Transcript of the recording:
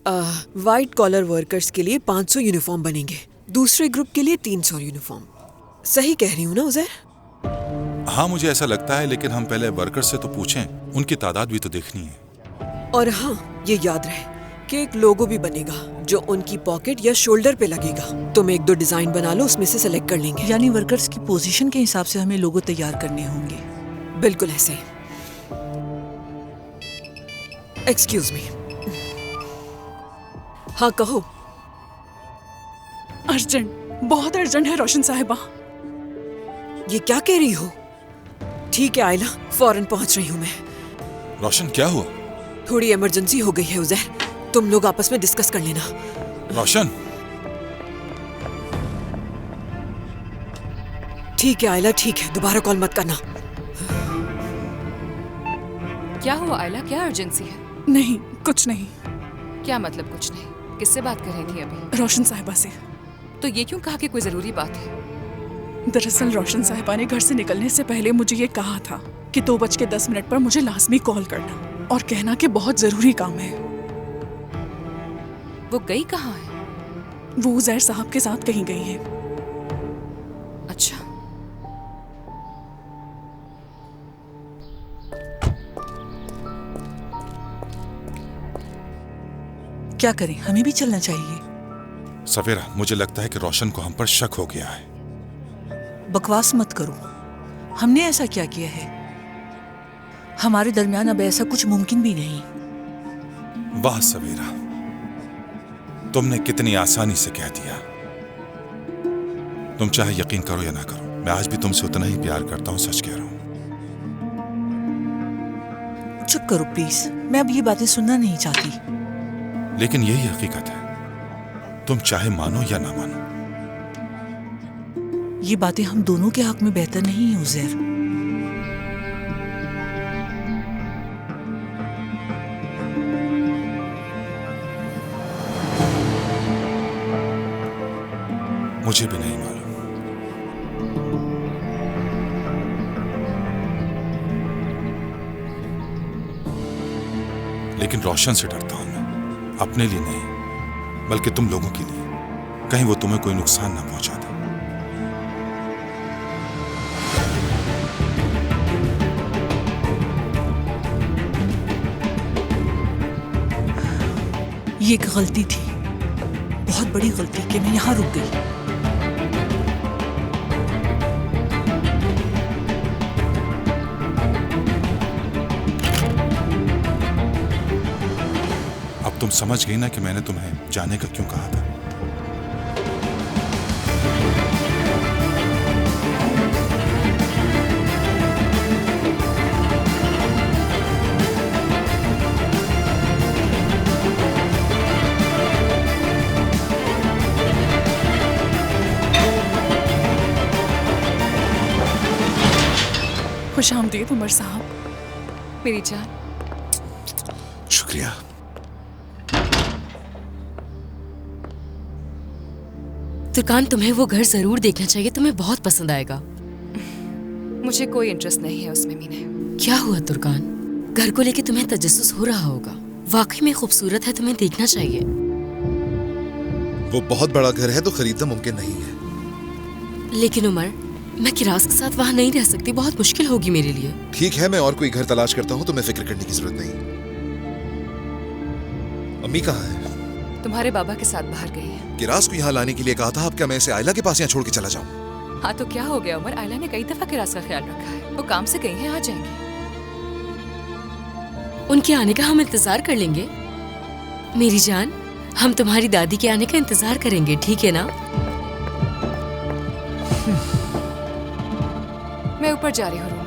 White collar workers के लिए 500 uniform बनेंगे, दूसरे ग्रुप के लिए 300 यूनिफॉर्म। सही कह रही हूँ ना उज़ैर? हाँ मुझे ऐसा लगता है, लेकिन हम पहले वर्कर्स से तो पूछें, उनकी तादाद भी तो देखनी है। और हाँ, ये याद रहे कि एक लोगो भी बनेगा जो उनकी पॉकेट या शोल्डर पे लगेगा। तुम 1-2 डिजाइन बना लो, उसमें से सेलेक्ट कर लेंगे। यानी वर्कर्स की पोजीशन के हिसाब से हमें लोगो तैयार करने होंगे। बिल्कुल ऐसे। Excuse me. हाँ कहो। अर्जेंट, बहुत अर्जेंट है रोशन साहिबा। ये क्या कह रही हो? ठीक है आयला, फौरन पहुंच रही हूँ मैं। रोशन क्या हुआ? थोड़ी इमरजेंसी हो गई है उज़ैर, तुम लोग आपस में डिस्कस कर लेना। रोशन ठीक है आयला, ठीक है, दोबारा कॉल मत करना। क्या हुआ आयला, क्या अर्जेंसी है? नहीं, कुछ नहीं। क्या मतलब कुछ नहीं? किससे बात कर रही थी अभी? रोशन साहिबा से। तो ये क्यों कहा कि कोई जरूरी बात है? दरअसल रोशन साहिबा ने घर से निकलने से पहले मुझे ये कहा था कि 2:10 पर मुझे लाजमी कॉल करना और कहना कि बहुत जरूरी काम है। वो गई कहाँ है? वो उज़ैर साहब के साथ कहीं गई है। अच्छा। क्या करें, हमें भी चलना चाहिए। सवेरा, मुझे लगता है कि रोशन को हम पर शक हो गया है। बकवास मत करो, हमने ऐसा क्या किया है? हमारे दरमियान अब ऐसा कुछ मुमकिन भी नहीं। वाह सवेरा, तुमने कितनी आसानी से कह दिया। तुम चाहे यकीन करो या ना करो, मैं आज भी तुमसे उतना ही प्यार करता हूँ, सच कह रहा हूँ। चुप करो प्लीज, मैं अब ये बातें सुनना नहीं चाहती। लेकिन यही हकीकत है, तुम चाहे मानो या ना मानो। ये बातें हम दोनों के हक में बेहतर नहीं है उज़ैर। मुझे भी नहीं मालूम। लेकिन रोशन से डरता हूं मैं, अपने लिए नहीं बल्कि तुम लोगों के लिए। कहीं वो तुम्हें कोई नुकसान ना पहुंचा दे। ये एक गलती थी, बहुत बड़ी गलती कि मैं यहाँ रुक गई। अब तुम समझ गई ना कि मैंने तुम्हें जाने का क्यों कहा था। खुशामदीद उमर साहब। मेरी जान। शुक्रिया। तुर्कान, तुम्हें वो घर जरूर देखना चाहिए, तुम्हें बहुत पसंद आएगा। मुझे कोई इंटरेस्ट नहीं है उसमें मीने। क्या हुआ तुर्कान? घर को लेके तुम्हें तजस्सुस हो रहा होगा। वाकई में खूबसूरत है, तुम्हें देखना चाहिए। वो बहुत बड़ा घर है तो खरीदना मुमकिन नहीं है। लेकिन उमर, मैं किरास के साथ वहाँ नहीं रह सकती, बहुत मुश्किल होगी मेरे लिए। ठीक है, मैं और कोई घर तलाश करता हूँ, तुम्हें फिक्र करने की जरूरत नहीं। अम्मी कहाँ है? तुम्हारे बाबा के साथ बाहर गई है। किरास को यहाँ लाने के लिए कहा था, अब क्या मैं इसे आयला के पास यहाँ छोड़ के चला जाऊँ? हाँ तो क्या हो गया उमर, आयला ने कई दफा किरास का ख्याल रखा है। वो काम से गई हैं, आ जाएंगी। उनके आने का हम इंतजार कर लेंगे। मेरी जान, हम तुम्हारी दादी के आने का इंतजार करेंगे, ठीक है ना? मैं ऊपर जा रही हूँ।